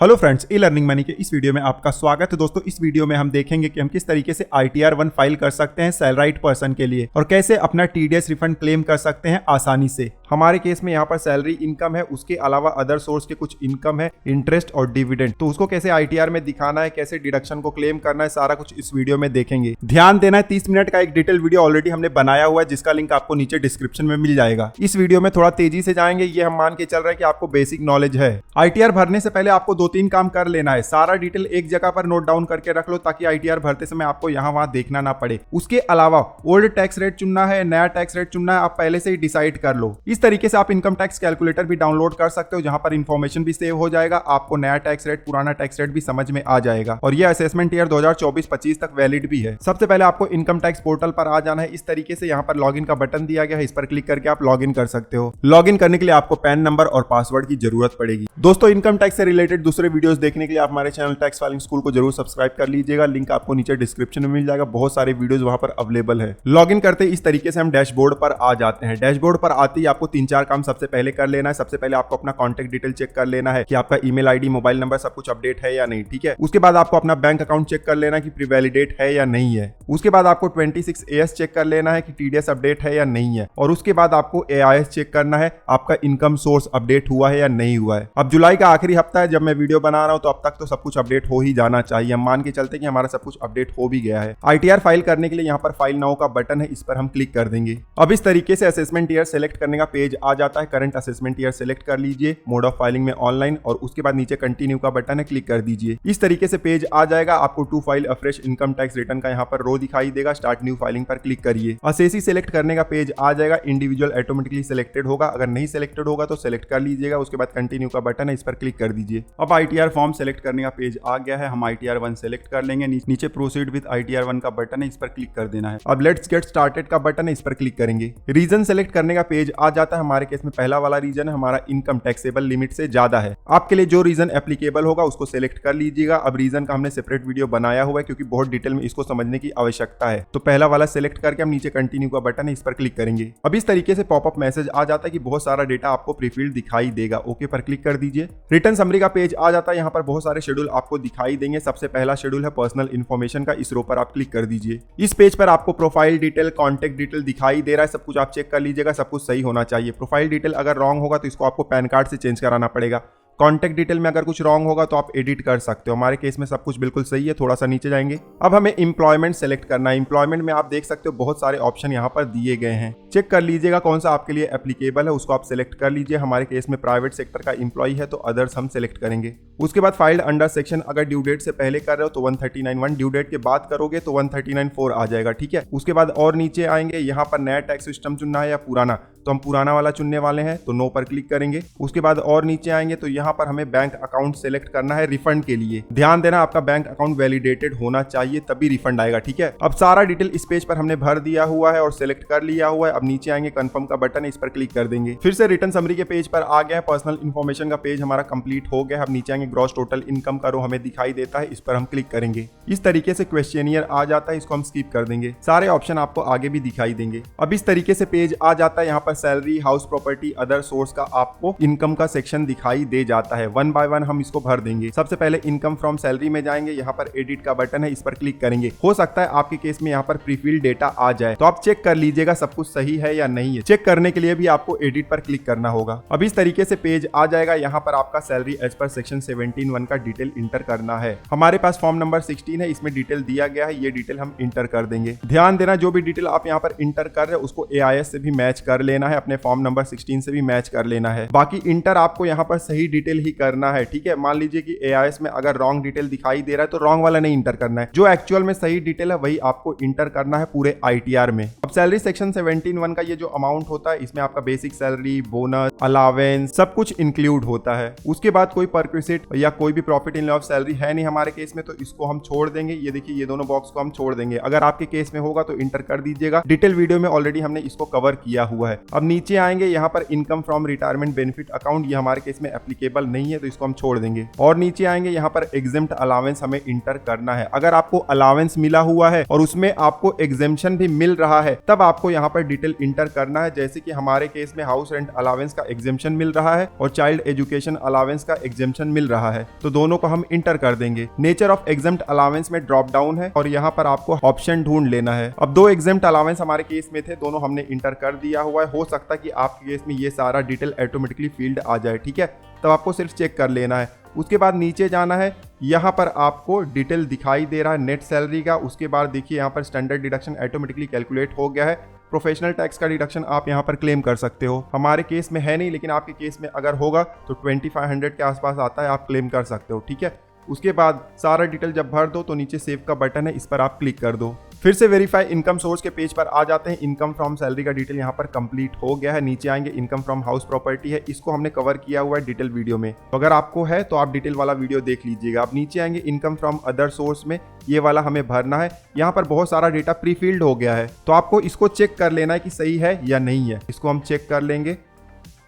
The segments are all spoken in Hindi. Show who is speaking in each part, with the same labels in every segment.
Speaker 1: Hello friends, e learning money के इस वीडियो में आपका स्वागत है। दोस्तों, इस वीडियो में हम देखेंगे कि हम किस तरीके से ITR 1 फाइल कर सकते हैं सैलराइड पर्सन के लिए और कैसे अपना TDS रिफंड क्लेम कर सकते हैं आसानी से। हमारे केस में यहाँ पर सैलरी इनकम है, उसके अलावा अदर सोर्स के कुछ इनकम है, इंटरेस्ट और डिविडेंड। तो उसको कैसे ITR में दिखाना है, कैसे डिडक्शन को क्लेम करना है, सारा कुछ इस वीडियो में देखेंगे। ध्यान देना है, 30 मिनट का एक डिटेल वीडियो ऑलरेडी हमने बनाया हुआ है, जिसका लिंक आपको नीचे डिस्क्रिप्शन में मिल जाएगा। इस वीडियो में थोड़ा तेजी से जाएंगे, ये हम मान के चल रहे हैं कि आपको बेसिक नॉलेज है। ITR भरने से पहले आपको 2-3 काम कर लेना है। सारा डिटेल एक जगह पर नोट डाउन करके रख लो ताकि ITR भरते समय आपको यहाँ वहां देखना ना पड़े। उसके अलावा ओल्ड टैक्स रेट चुनना है, नया टैक्स रेट चुनना है, आप पहले से ही डिसाइड कर लो। इस तरीके से आप इनकम टैक्स कैलकुलेटर भी डाउनलोड कर सकते हो, जहां पर इंफॉर्मेशन भी सेव हो जाएगा, आपको नया टैक्स रेट पुराना टैक्स रेट भी समझ में आ जाएगा और ये असेसमेंट ईयर 2024-25 तक वैलिड भी है। सबसे पहले आपको इनकम टैक्स पोर्टल पर आ जाना है। इस तरीके से यहाँ पर लॉगिन का बटन दिया गया है, इस पर क्लिक करके आप लॉगिन कर सकते हो। लॉगिन करने के लिए आपको पैन नंबर और पासवर्ड की जरूरत पड़ेगी। दोस्तों, इनकम टैक्स से रिलेटेड दूसरे वीडियोस देखने के लिए आप हमारे चैनल टैक्स फाइलिंग स्कूल को जरूर सब्सक्राइब कर लीजिएगा। लिंक आपको नीचे डिस्क्रिप्शन में मिल जाएगा, बहुत सारे वीडियोस वहां पर अवेलेबल है। लॉगिन करते इस तरीके से हम डैशबोर्ड पर आ जाते हैं। डैशबोर्ड पर आते ही आपको 3-4 काम सबसे पहले कर लेना है। सबसे पहले आपको अपना कॉन्टैक्ट डिटेल चेक कर लेना है कि आपका ईमेल आईडी, मोबाइल नंबर सब कुछ अपडेट है या नहीं, ठीक है। उसके बाद आपको अपना बैंक अकाउंट चेक कर लेना कि प्रीवैलिडेट है या नहीं है। उसके बाद आपको 26AS चेक कर लेना है कि TDS अपडेट है या नहीं है। और उसके बाद आपको AIS चेक करना है आपका इनकम सोर्स अपडेट हुआ है या नहीं हुआ है। अब जुलाई का आखिरी हफ्ता है जब मैं वीडियो बना रहा हूं, तो अब तक तो सब कुछ अपडेट हो ही जाना चाहिए। हम मान के चलते कि हमारा सब कुछ अपडेट हो भी गया है। ITR फाइल करने के लिए यहाँ पर फाइल नाउ का बटन है, इस पर हम क्लिक कर देंगे। अब इस तरीके से असेसमेंट ईयर सेलेक्ट करने का पेज आ जाता है। करंट असेसमेंट ईयर सेलेक्ट कर लीजिए, मोड ऑफ फाइलिंग में ऑनलाइन, और उसके बाद नीचे कंटिन्यू का बटन है, क्लिक कर दीजिए। इस तरीके से पेज आ जाएगा। आपको to file a fresh income tax return का यहाँ पर रो दिखाई देगा। स्टार्ट न्यू फाइलिंग पर क्लिक करिए। असेसी सेलेक्ट करने का पेज आ जाएगा। इंडिविजुअल ऑटोमेटिकली सिलेक्टेड होगा, अगर नहीं सिलेक्टेड होगा तो सिलेक्ट कर लीजिएगा। उसके बाद कंटिन्यू का बटन है, इस पर क्लिक कर दीजिए। अब ITR फॉर्म सेलेक्ट करने का पेज आ गया है। हम ITR 1 सेलेक्ट कर लेंगे। नीचे प्रोसीड विद ITR 1 का बटन है, इस पर क्लिक कर देना है। अब लेट्स गेट स्टार्टेड का बटन है, इस पर क्लिक करेंगे। रीजन सेलेक्ट करने का पेज आ जाता है। हमारे केस में पहला वाला रीजन है हमारा इनकम टैक्सेबल लिमिट से ज्यादा है। आपके लिए जो रीजन एप्लीकेबल होगा उसको सेलेक्ट कर लीजिएगा। अब रीजन का हमने सेपरेट वीडियो बनाया हुआ है क्योंकि बहुत डिटेल में इसको समझने की आवश्यकता है। तो पहला वाला सेलेक्ट करके हम नीचे कंटिन्यू का बटन है, इस पर क्लिक करेंगे। अब इस तरीके से पॉपअप मैसेज आ जाता है कि बहुत सारा डेटा आपको प्रीफिल्ड दिखाई देगा। ओके पर क्लिक कर दीजिए। रिटर्न समरी का पेज आ जाता है। यहाँ पर बहुत सारे शेड्यूल आपको दिखाई देंगे। सबसे पहला शेड्यूल है पर्सनल इन्फॉर्मेशन का, इस रो पर आप क्लिक कर दीजिए। इस पेज पर आपको प्रोफाइल डिटेल, कॉन्टैक्ट डिटेल दिखाई दे रहा है। सब कुछ आप चेक कर लीजिएगा, सब कुछ सही होना चाहिए। प्रोफाइल डिटेल अगर रॉन्ग होगा तो इसको आपको पैन कार्ड से चेंज कराना पड़ेगा। कॉन्टैक्ट डिटेल में अगर कुछ रॉन्ग होगा तो आप एडिट कर सकते हो। हमारे केस में सब कुछ बिल्कुल सही है। थोड़ा सा नीचे जाएंगे। अब हमें एम्प्लॉयमेंट सेलेक्ट करना है। एम्प्लॉयमेंट में आप देख सकते हो बहुत सारे ऑप्शन यहाँ पर दिए गए हैं। चेक कर लीजिएगा कौन सा आपके लिए एप्लीकेबल है, उसको आप सेलेक्ट कर लीजिए। हमारे केस में प्राइवेट सेक्टर का एम्प्लॉय है तो अदर्स हम सेलेक्ट करेंगे। उसके बाद फाइल्ड अंडर सेक्शन, अगर ड्यू डेट से पहले कर रहे हो तो 139(1), ड्यू डेट के बाद करोगे तो 139(4) आ जाएगा, ठीक है। उसके बाद और नीचे आएंगे, यहाँ पर नया टैक्स सिस्टम चुनना है या पुराना, तो हम पुराना वाला चुनने वाले हैं तो नो पर क्लिक करेंगे। उसके बाद और नीचे आएंगे तो यहाँ पर हमें बैंक अकाउंट सेलेक्ट करना है रिफंड के लिए। ध्यान देना आपका बैंक अकाउंट वैलिडेटेड होना चाहिए तभी रिफंड आएगा, ठीक है। अब सारा डिटेल इस पेज पर हमने भर दिया हुआ है और सेलेक्ट कर लिया हुआ है। अब नीचे आएंगे, कंफर्म का बटन है, इस पर क्लिक कर देंगे। फिर से रिटर्न समरी के पेज पर आ गया है। पर्सनल इन्फॉर्मेशन का पेज हमारा कंप्लीट हो गया है। अब नीचे आएंगे, ग्रॉस टोटल इनकम का रो हमें दिखाई देता है, इस पर हम क्लिक करेंगे। इस तरीके से क्वेश्चनियर आ जाता है, इसको हम स्किप कर देंगे। सारे ऑप्शन आपको आगे भी दिखाई देंगे। अब इस तरीके से पेज आ जाता है। यहाँ पर salary, house property, other source का आपको इनकम का सेक्शन दिखाई दे जाता है। वन बाय वन हम इसको भर देंगे। सबसे पहले इनकम फ्रॉम सैलरी में जाएंगे। यहाँ पर एडिट का बटन है, इस पर क्लिक करेंगे। हो सकता है आपके केस में यहाँ पर प्रीफिल्ड डेटा आ जाए, तो आप चेक कर लीजिएगा सब कुछ सही है या नहीं है। चेक करने के लिए भी आपको एडिट पर क्लिक करना होगा। अब इस तरीके से पेज आ जाएगा। यहाँ पर आपका सैलरी एज पर सेक्शन 17(1) का डिटेल इंटर करना है। हमारे पास फॉर्म नंबर 16 है, इसमें डिटेल दिया गया है, ये डिटेल हम इंटर कर देंगे। ध्यान देना, जो भी डिटेल आप यहाँ पर इंटर कर रहे हो उसको AIS से भी मैच कर लेना है, अपने फॉर्म नंबर 16 से भी मैच कर लेना है। बाकी इंटर आपको यहाँ पर सही डिटेल ही करना है, ठीक है। मान लीजिए कि AIS में अगर रॉन्ग डिटेल दिखाई दे रहा है तो रॉन्ग वाला नहीं इंटर करना है। जो एक्चुअल में सही डिटेल है वही आपको इंटर करना है पूरे ITR में। अब सैलरी सेक्शन 17(1) का ये जो अमाउंट होता है, इसमें आपका बेसिक सैलरी, बोनस, अलावेंस सब कुछ इंक्लूड होता है। उसके बाद कोई परक्विजिट या कोई भी प्रॉफिट इन ऑफ सैलरी है नहीं हमारे केस में, तो इसको हम छोड़ देंगे। ये देखिए, ये दोनों बॉक्स को हम छोड़ देंगे। अगर आपके केस में होगा तो इंटर कर दीजिएगा। डिटेल वीडियो में ऑलरेडी हमने इसको कवर किया हुआ है। अब नीचे आएंगे, यहाँ पर income from retirement benefit account, ये हमारे केस में एप्लीकेबल नहीं है तो इसको हम छोड़ देंगे। और नीचे आएंगे, यहाँ पर एग्जेम्प्ट अलावेंस हमें इंटर करना है। अगर आपको अलावेंस मिला हुआ है और उसमें आपको एग्जेम्पशन भी मिल रहा है तब आपको यहाँ पर डिटेल इंटर करना है। जैसे कि हमारे केस में हाउस रेंट अलावेंस का एग्जेम्पशन मिल रहा है और चाइल्ड एजुकेशन अलावेंस का एग्जेम्पशन मिल रहा रहा है, तो दोनों को हम इंटर कर देंगे। नेचर ऑफ एग्जम्प्ट अलाउंस में ड्रॉप डाउन है और यहाँ पर आपको ऑप्शन ढूंढ लेना है। अब 2 एग्जम्प्ट अलाउंस हमारे केस में थे, दोनों हमने इंटर कर दिया हुआ है। हो सकता है कि आपके केस में ये सारा डिटेल ऑटोमेटिकली फील्ड आ जाए, ठीक है। तब आपको सिर्फ चेक कर लेना है। उसके बाद नीचे जाना है, यहाँ पर आपको डिटेल दिखाई दे रहा है नेट सैलरी का। उसके बाद देखिए यहाँ पर स्टैंडर्ड डिडक्शन ऑटोमेटिकली कैलकुलेट हो गया है। प्रोफेशनल टैक्स का डिडक्शन आप यहाँ पर क्लेम कर सकते हो। हमारे केस में है नहीं, लेकिन आपके केस में अगर होगा तो 2500 के आसपास आता है, आप क्लेम कर सकते हो, ठीक है। उसके बाद सारा डिटेल जब भर दो तो नीचे सेव का बटन है, इस पर आप क्लिक कर दो। फिर से वेरीफाई इनकम सोर्स के पेज पर आ जाते हैं। इनकम फ्रॉम सैलरी का डिटेल यहाँ पर कंप्लीट हो गया है। नीचे आएंगे, इनकम फ्रॉम हाउस प्रॉपर्टी है, इसको हमने कवर किया हुआ है डिटेल वीडियो में। तो अगर आपको है तो आप डिटेल वाला वीडियो देख लीजिएगा। अब नीचे आएंगे, इनकम फ्रॉम अदर सोर्स में ये वाला हमें भरना है। यहाँ पर बहुत सारा डेटा प्री फिल्ड हो गया है, तो आपको इसको चेक कर लेना है कि सही है या नहीं है। इसको हम चेक कर लेंगे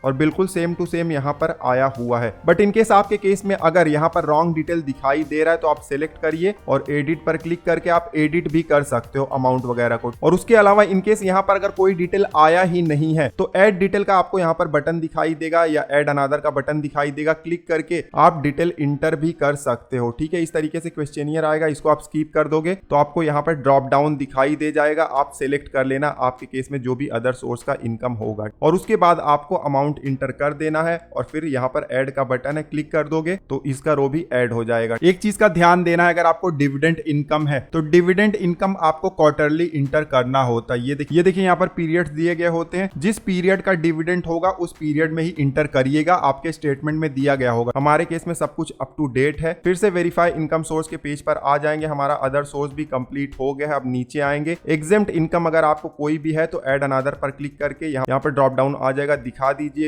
Speaker 1: और बिल्कुल सेम टू सेम यहाँ पर आया हुआ है। बट इनकेस आपके केस में अगर यहाँ पर रॉन्ग डिटेल दिखाई दे रहा है तो आप सिलेक्ट करिए और एडिट पर क्लिक करके आप एडिट भी कर सकते हो अमाउंट वगैरह को। और उसके अलावा इनकेस यहाँ पर अगर कोई डिटेल आया ही नहीं है तो ऐड डिटेल का आपको यहाँ पर बटन दिखाई देगा या ऐड अनदर का बटन दिखाई देगा, क्लिक करके आप डिटेल इंटर भी कर सकते हो, ठीक है। इस तरीके से क्वेश्चनियर आएगा, इसको आप स्किप कर दोगे तो आपको यहाँ पर ड्रॉप डाउन दिखाई दे जाएगा। आप सिलेक्ट कर लेना आपके केस में जो भी अदर सोर्स का इनकम होगा और उसके बाद आपको अमाउंट इंटर कर देना है और फिर यहाँ पर ऐड का बटन है, क्लिक कर दोगे तो इसका रो भी ऐड हो जाएगा। एक चीज का ध्यान देना है, अगर आपको डिविडेंड इनकम है तो डिविडेंड इनकम आपको क्वार्टरली इंटर करना होता है। ये देखिए यहाँ पर पीरियड्स दिए गए होते हैं, जिस पीरियड का डिविडेंड होगा उस पीरियड में ही इंटर करिएगा, आपके स्टेटमेंट में दिया गया होगा। हमारे केस में सब कुछ अप टू डेट है। फिर से वेरीफाई इनकम सोर्स के पेज पर आ जाएंगे, हमारा अदर सोर्स भी कंप्लीट हो गया है। अब नीचे आएंगे, एग्जेम्प्ट इनकम अगर आपको कोई भी है तो ऐड अनदर पर क्लिक करके यहाँ पर ड्रॉप डाउन आ जाएगा, दिखा दीजिएगा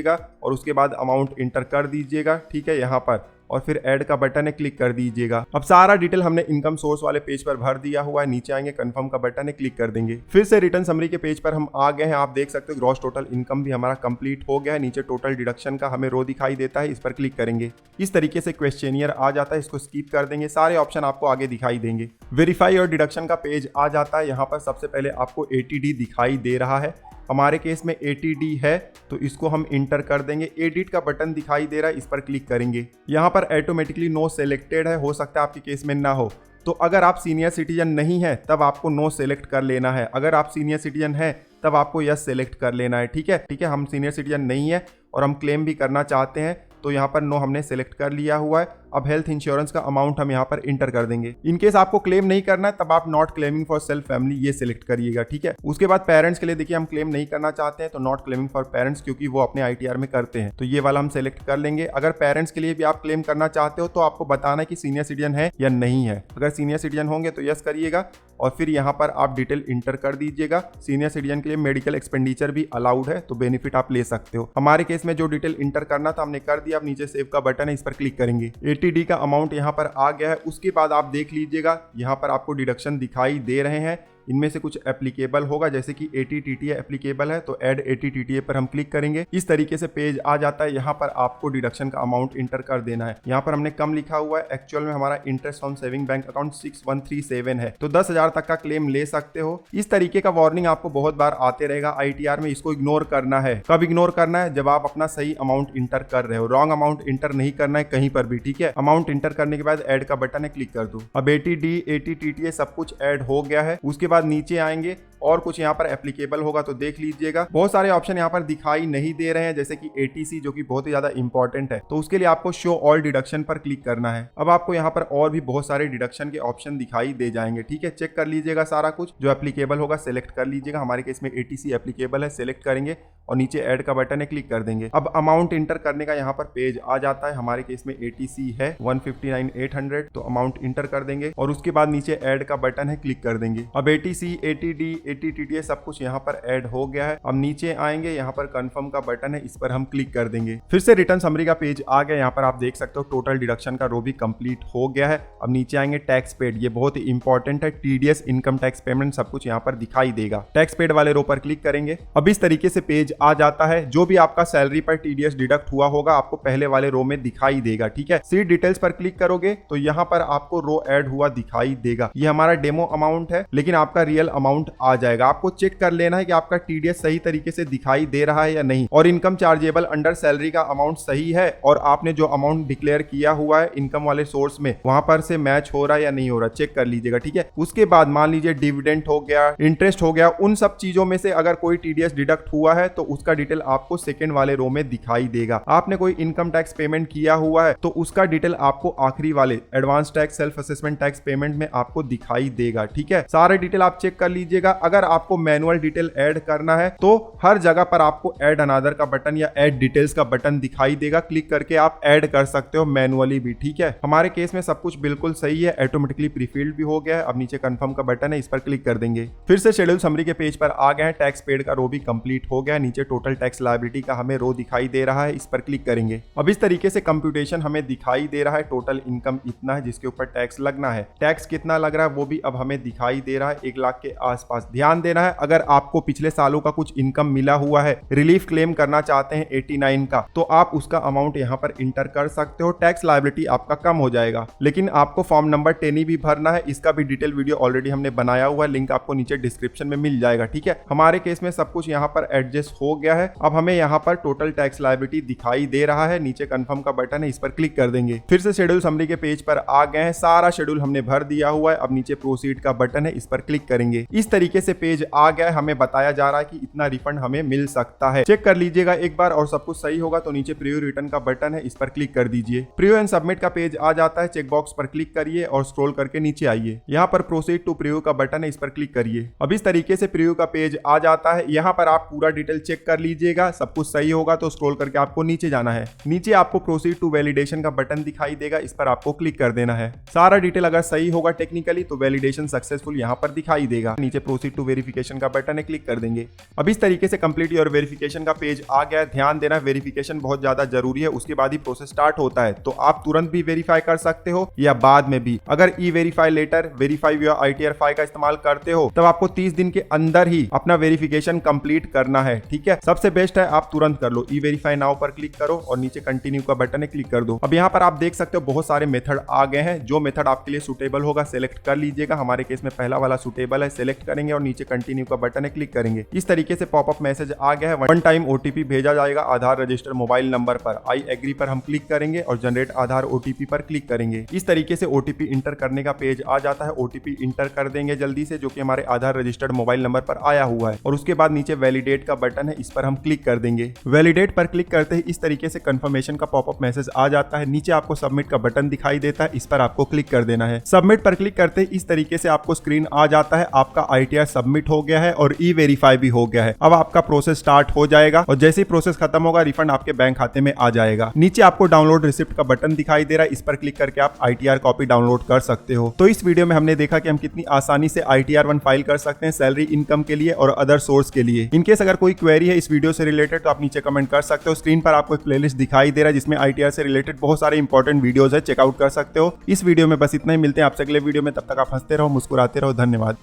Speaker 1: और उसके बाद अमाउंट इंटर कर दीजिएगा, ठीक है। यहाँ पर और फिर ऐड का बटन है, क्लिक कर दीजिएगा। अब सारा डिटेल हमने इनकम सोर्स वाले पेज पर भर दिया हुआ है। नीचे आएंगे, कंफर्म का बटन है, क्लिक कर देंगे। फिर से रिटर्न समरी के पेज पर हम आ गए हैं। आप देख सकते हो ग्रॉस टोटल इनकम भी हमारा कंप्लीट हो गया है। नीचे टोटल डिडक्शन का हमें रो दिखाई देता है, इस पर क्लिक करेंगे। इस तरीके से क्वेश्चनियर आ जाता है, इसको स्किप कर देंगे। सारे ऑप्शन आपको आगे दिखाई देंगे। वेरीफाई और डिडक्शन का पेज आ जाता है। यहाँ पर सबसे पहले आपको ATD दिखाई दे रहा है। हमारे केस में ATD है तो इसको हम इंटर कर देंगे। एडिट का बटन दिखाई दे रहा है, इस पर क्लिक करेंगे। यहाँ पर ऑटोमेटिकली नो सेलेक्टेड है, हो सकता है आपके केस में ना हो। तो अगर आप सीनियर सिटीजन नहीं है तब आपको नो सेलेक्ट कर लेना है। अगर आप सीनियर सिटीजन है तब आपको यस सेलेक्ट कर लेना है, ठीक है। हम सीनियर सिटीजन नहीं है और हम क्लेम भी करना चाहते हैं तो यहाँ पर नो हमने सेलेक्ट कर लिया हुआ है। अब हेल्थ इंश्योरेंस का अमाउंट हम यहाँ पर इंटर कर देंगे। इनकेस आपको क्लेम नहीं करना है तब आप not claiming for self family ये सिलेक्ट करिएगा, ठीक है। उसके बाद पेरेंट्स के लिए देखिए हम क्लेम नहीं करना चाहते हैं तो नॉट क्लेमिंग फॉर पेरेंट्स, क्योंकि वो अपने ITR में करते हैं, तो ये वाला हम सेलेक्ट कर लेंगे। अगर पेरेंट्स के लिए भी आप क्लेम करना चाहते हो तो आपको बताना है कि सीनियर सिटीजन है या नहीं है। अगर सीनियर सिटीजन होंगे तो यस करिएगा और फिर यहाँ पर आप डिटेल इंटर कर दीजिएगा। सीनियर सिटीजन के लिए मेडिकल एक्सपेंडिचर भी अलाउड है तो बेनिफिट आप ले सकते हो। हमारे केस में जो डिटेल इंटर करना था हमने कर दिया। अब नीचे सेव का बटन है, इस पर क्लिक करेंगे। ATD का अमाउंट यहाँ पर आ गया है। उसके बाद आप देख लीजिएगा यहाँ पर आपको डिडक्शन दिखाई दे रहे हैं। इनमें से कुछ एप्लीकेबल होगा, जैसे कि ATTTA एप्लीकेबल है तो ऐड ATTTA पर हम क्लिक करेंगे। इस तरीके से पेज आ जाता है। यहाँ पर आपको डिडक्शन का अमाउंट इंटर कर देना है। यहाँ पर हमने कम लिखा हुआ है, एक्चुअल में हमारा interest on saving bank account 6137 है, तो 10,000 तक का क्लेम ले सकते हो। इस तरीके का वार्निंग आपको बहुत बार आते रहेगा ITR में, इसको इग्नोर करना है। कब इग्नोर करना है? जब आप अपना सही अमाउंट इंटर कर रहे हो। रॉन्ग अमाउंट इंटर नहीं करना है कहीं पर भी, ठीक है। अमाउंट इंटर करने के बाद ऐड का बटन है, क्लिक कर दो। अब ATD ATTTA सब कुछ ऐड हो गया है। उसके बाद नीचे आएंगे और कुछ यहाँ पर एप्लीकेबल होगा तो देख लीजिएगा। बहुत सारे ऑप्शन यहाँ पर दिखाई नहीं दे रहे हैं, जैसे कि ATC जो कि बहुत ही ज्यादा इंपॉर्टेंट है, तो उसके लिए आपको शो ऑल डिडक्शन पर क्लिक करना है। अब आपको यहाँ पर और भी बहुत सारे डिडक्शन के ऑप्शन दिखाई दे जाएंगे, ठीक है। चेक कर लीजिएगा, सारा कुछ जो एप्लीकेबल होगा सिलेक्ट कर लीजिएगा। हमारे केस में ATC एप्लीकेबल है, सिलेक्ट करेंगे और नीचे ऐड का बटन है, क्लिक कर देंगे। अब अमाउंट इंटर करने का यहाँ पर पेज आ जाता है। हमारे केस में ATC है 159,800, तो अमाउंट इंटर कर देंगे और उसके बाद नीचे ऐड का बटन है, क्लिक कर देंगे। अब ATC ATD ATTTA सब कुछ यहाँ पर ऐड हो गया है। अब नीचे आएंगे, यहाँ पर कंफर्म का बटन है, इस पर हम क्लिक कर देंगे। फिर से रिटर्न समरी का पेज आ गया। यहाँ पर आप देख सकते हो टोटल डिडक्शन का रो भी कंप्लीट हो गया है। अब नीचे आएंगे, टैक्स पेड, ये बहुत ही इंपॉर्टेंट है। TDS इनकम टैक्स पेमेंट सब कुछ यहाँ पर दिखाई देगा। टैक्स पेड वाले रो पर क्लिक करेंगे। अब इस तरीके से पेज आ जाता है। जो भी आपका सैलरी पर TDS डिडक्ट हुआ होगा आपको पहले वाले रो में दिखाई देगा, ठीक है। सी डिटेल्स पर क्लिक करोगे तो यहाँ पर आपको रो ऐड हुआ दिखाई देगा। ये हमारा डेमो अमाउंट है, लेकिन आपके आपका रियल अमाउंट आ जाएगा। आपको चेक कर लेना है कि आपका टीडीएस सही तरीके से दिखाई दे रहा है या नहीं, और इनकम चार्जेबल अंडर सैलरी का अमाउंट सही है, और आपने जो अमाउंट डिक्लेयर किया हुआ है इनकम वाले सोर्स में वहां पर से मैच हो रहा है या नहीं हो रहा, चेक कर लीजिएगा। ठीक है, उसके बाद मान लीजिए डिविडेंड हो गया, इंटरेस्ट हो गया, उन सब चीजों में से अगर कोई टीडीएस डिडक्ट हुआ है तो उसका डिटेल आपको सेकंड वाले रो में दिखाई देगा। आपने कोई इनकम टैक्स पेमेंट किया हुआ है तो उसका डिटेल आपको आखिरी वाले advance tax self assessment tax payment में आपको दिखाई देगा। ठीक है, सारे डिटेल आप चेक कर लीजिएगा। अगर आपको मैनुअल डिटेल ऐड करना है तो हर जगह पर आपको ऐड अनदर का बटन या ऐड डिटेल्स का बटन दिखाई देगा, क्लिक करके आप ऐड कर सकते हो मैनुअली भी। ठीक है, हमारे केस में सब कुछ बिल्कुल सही है, ऑटोमेटिकली प्रीफिल्ड भी हो गया है। अब नीचे कंफर्म का बटन है, इस पर क्लिक कर देंगे। फिर से शेड्यूल समरी के पेज पर आ गए हैं, टैक्स पेड का रो भी कंप्लीट हो गया। नीचे टोटल टैक्स लायबिलिटी का हमें रो दिखाई दे रहा है, इस पर क्लिक करेंगे। अब इस तरीके से कंप्यूटेशन हमें दिखाई दे रहा है, टोटल इनकम इतना है जिसके ऊपर टैक्स लगना है। टैक्स कितना लग रहा है वो भी अब हमें दिखाई दे रहा है, 1 लाख के आसपास। ध्यान देना है, अगर आपको पिछले सालों का कुछ इनकम मिला हुआ है, रिलीफ क्लेम करना चाहते हैं 89 का, तो आप उसका अमाउंट यहाँ पर इंटर कर सकते हो, टैक्स लायबिलिटी आपका कम हो जाएगा। लेकिन आपको फॉर्म नंबर 10 भी भरना है, इसका भी डिटेल वीडियो ऑलरेडी हमने बनाया हुआ है, लिंक आपको नीचे डिस्क्रिप्शन में मिल जाएगा। ठीक है, हमारे केस में सब कुछ यहाँ पर एडजस्ट हो गया है। अब हमें यहाँ पर टोटल टैक्स लायबिलिटी दिखाई दे रहा है, नीचे कंफर्म का बटन है, इस पर क्लिक कर देंगे। फिर से शेड्यूल समरी के पेज पर आ गए हैं, सारा शेड्यूल हमने भर दिया हुआ है। अब नीचे प्रोसीड का बटन है, इस पर क्लिक करेंगे। इस तरीके से पेज आ गया है, हमें बताया जा रहा है कि इतना रिफंड हमें मिल सकता है। चेक कर लीजिएगा एक बार, और सब कुछ सही होगा तो नीचे प्रीव्यू रिटर्न का बटन है, इस पर क्लिक कर दीजिए। प्रीव्यू एंड सबमिट का पेज आ जाता है, चेक बॉक्स पर क्लिक करिए और स्क्रॉल करके नीचे आइए। यहाँ पर प्रोसीड टू प्रीव्यू का बटन है, इस पर क्लिक करिए। अब इस तरीके से प्रीव्यू का पेज आ जाता है। यहाँ पर आप पूरा डिटेल चेक कर लीजिएगा, सब कुछ सही होगा तो स्क्रॉल करके आपको नीचे जाना है। नीचे आपको प्रोसीड टू वैलिडेशन का बटन दिखाई देगा, इस पर आपको क्लिक कर देना है। सारा डिटेल अगर सही होगा टेक्निकली तो वैलिडेशन सक्सेसफुल यहाँ पर दिखाई देगा। नीचे प्रोसीड टू वेरिफिकेशन का बटन है, क्लिक कर देंगे। अब इस तरीके से कंप्लीट योर वेरिफिकेशन का पेज आ गया है। ध्यान देना, वेरिफिकेशन बहुत ज्यादा जरूरी है, उसके बाद ही प्रोसेस स्टार्ट होता है। तो आप तुरंत भी वेरीफाई कर सकते हो या बाद में भी। अगर ई वेरीफाई लेटर, वेरीफाई या ITR फाइल का इस्तेमाल करते हो तब आपको 30 दिन के अंदर ही अपना वेरिफिकेशन कंप्लीट करना है। ठीक है, सबसे बेस्ट है आप तुरंत कर लो। ई वेरीफाई नाउ पर क्लिक करो और नीचे कंटिन्यू का बटन है, क्लिक कर दो। अब यहाँ पर आप देख सकते हो बहुत सारे मेथड आ गए हैं, जो मेथड आपके लिए सुटेबल होगा सेलेक्ट कर लीजिएगा। हमारे केस में पहला वाला सुटेबल है, सेलेक्ट करेंगे और नीचे कंटिन्यू का बटन है, क्लिक करेंगे। इस तरीके से पॉपअप मैसेज आ गया है, 1 टाइम OTP भेजा जाएगा आधार रजिस्टर मोबाइल नंबर पर। आई एग्री पर हम क्लिक करेंगे और जनरेट आधार OTP पर क्लिक करेंगे। इस तरीके से OTP इंटर करने का पेज आ जाता है। OTP इंटर कर देंगे जल्दी से, जो कि हमारे आधार रजिस्टर्ड मोबाइल नंबर पर आया हुआ है, और उसके बाद नीचे वैलिडेट का बटन है, इस पर हम क्लिक कर देंगे। वैलिडेट पर क्लिक करते ही इस तरीके से कंफर्मेशन का पॉपअप मैसेज आ जाता है। नीचे आपको सबमिट का बटन दिखाई देता है, इस पर आपको क्लिक कर देना है। सबमिट पर क्लिक करते ही इस तरीके से आपको स्क्रीन आ जाता है, आपका ITR सबमिट हो गया है और ई वेरीफाई भी हो गया है। अब आपका प्रोसेस स्टार्ट हो जाएगा और जैसे ही प्रोसेस खत्म होगा रिफंड आपके बैंक खाते में आ जाएगा। नीचे आपको डाउनलोड रिसिप्ट का बटन दिखाई दे रहा है, इस पर क्लिक करके आप ITR कॉपी डाउनलोड कर सकते हो। तो इस वीडियो में हमने देखा कि हम कितनी आसानी से ITR 1 फाइल कर सकते हैं सैलरी, इनकम के लिए और अदर सोर्स के लिए। इनकेस अगर कोई क्वेरी है इस वीडियो से रिलेटेड तो आप नीचे कमेंट कर सकते हो। स्क्रीन पर आपको एक प्लेलिस्ट दिखाई दे रहा है जिसमें ITR से रिलेटेड बहुत सारे इंपॉर्टेंट वीडियोस है, चेकआउट कर सकते हो। इस वीडियो में बस इतना ही, मिलते हैं आपसे अगले वीडियो में, तब तक आप हंसते रहो, मुस्कुराते रहो। धन्यवाद।